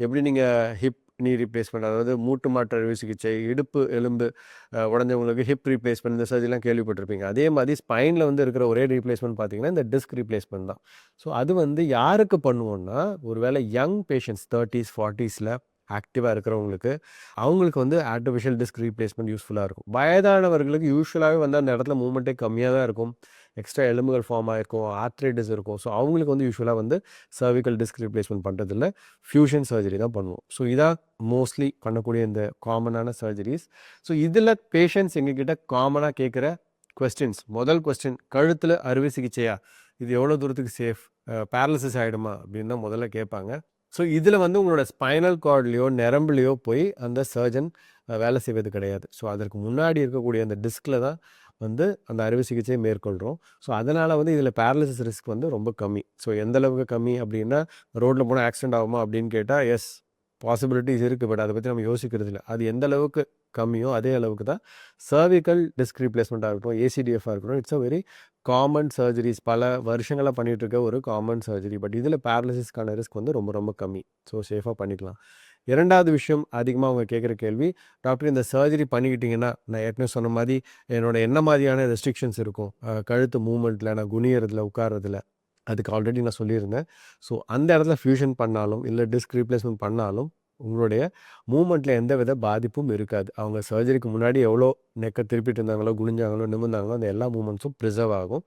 எப்படி நீங்கள் hip knee replacement, அதாவது மூட்டு மாற்று அறுவை சிகிச்சை, இடுப்பு எலும்பு உடஞ்சவங்களுக்கு ஹிப் ரீப்ளேஸ்மெண்ட், இந்த சர்ஜரிலாம் கேள்விப்பட்டிருப்பீங்க. அதே மாதிரி ஸ்பைனில் வந்து இருக்கிற ஒரே ரீப்ளேஸ்மெண்ட் பார்த்தீங்கன்னா இந்த டிஸ்க் ரீப்ளேஸ்மெண்ட் தான். ஸோ அது வந்து யாருக்கு பண்ணுவோம்னா, ஒருவேளை யங் பேஷண்ட்ஸ் 30s 40ஸில் ஆக்டிவாக இருக்கிறவங்களுக்கு, அவங்களுக்கு வந்து ஆர்டிஃபிஷியல் டிஸ்க் ரீப்ளேஸ்மெண்ட் யூஸ்ஃபுல்லாக இருக்கும். வயதானவர்களுக்கு யூஸ்வலாகவே வந்து அந்த இடத்துல மூவ்மெண்ட்டே கம்மியாக தான் இருக்கும். எக்ஸ்ட்ரா எலும்புகள் ஃபார்ம் ஆகிருக்கும், ஆர்த்ரைட்டிஸ் இருக்கும். ஸோ அவங்களுக்கு வந்து யூஸ்வலாக வந்து சர்விக்கல் டிஸ்க் ரீப்ளேஸ்மெண்ட் பண்ணுறதில்ல, ஃபியூஷன் சர்ஜரி தான் பண்ணுவோம். ஸோ இதான் மோஸ்ட்லி பண்ணக்கூடிய இந்த காமனான சர்ஜரிஸ். ஸோ இதில் பேஷண்ட்ஸ் எங்ககிட்ட காமனாக கேட்குற கொஸ்டின்ஸ், முதல் கொஸ்டின், கழுத்தில் அறுவை சிகிச்சையா, இது எவ்வளோ தூரத்துக்கு சேஃப், பேரலிசிஸ் ஆகிடுமா அப்படின்னு தான் முதல்ல கேட்பாங்க. ஸோ இதில் வந்து உங்களோட ஸ்பைனல் கார்ட்லேயோ நரம்புலையோ போய் அந்த சர்ஜன் வேலை செய்வது கிடையாது. ஸோ அதற்கு முன்னாடி இருக்கக்கூடிய அந்த டிஸ்கில் தான் வந்து அந்த அறுவை சிகிச்சையை மேற்கொள்கிறோம். ஸோ அதனால் வந்து இதில் பேரலிசிஸ் ரிஸ்க் வந்து ரொம்ப கம்மி. ஸோ எந்த அளவுக்கு கம்மி அப்படின்னா, ரோட்டில் போனால் ஆக்சிடென்ட் ஆகுமா அப்படின்னு கேட்டால் எஸ், பாசிபிலிட்டிஸ் இருக்குது. பட் அதை பற்றி நம்ம யோசிக்கிறது இல்லை. அது எந்த அளவுக்கு கம்மியோ அதே அளவுக்கு தான் சர்விக்கல் டிஸ்க் ரீப்ளேஸ்மெண்ட்டாக இருக்கட்டும், ஏசிடிஎஃபாக இருக்கட்டும், it's a very common surgeries. பல வருஷங்களாக பண்ணிகிட்டு இருக்க ஒரு காமன் சர்ஜரி. பட் இதில் பேரலிசிஸ்க்கான ரிஸ்க் வந்து ரொம்ப ரொம்ப கம்மி. ஸோ சேஃபாக பண்ணிக்கலாம். இரண்டாவது விஷயம், அதிகமாக அவங்க கேட்குற கேள்வி, டாக்டர் இந்த சர்ஜரி பண்ணிக்கிட்டிங்கன்னா நான் ஏற்கனவே சொன்ன மாதிரி என்னோட என்ன மாதிரியான ரெஸ்ட்ரிக்ஷன்ஸ் இருக்கும் கழுத்து மூமெண்ட்டில், நான் குனியறதுல, உட்காரதுல, அதுக்கு ஆல்ரெடி நான் சொல்லியிருந்தேன். ஸோ அந்த இடத்துல ஃபியூஷன் பண்ணாலும் இல்லை டிஸ்க் ரீப்ளேஸ்மெண்ட் பண்ணாலும் உங்களுடைய மூமெண்ட்டில் எந்த வித பாதிப்பும் இருக்காது. அவங்க சர்ஜரிக்கு முன்னாடி எவ்வளோ நெக்கை திருப்பிட்டு இருந்தாங்களோ, குனிஞ்சாங்களோ, நிமிர்ந்தாங்களோ, அந்த எல்லா மூமெண்ட்ஸும் ப்ரிசர்வ் ஆகும்.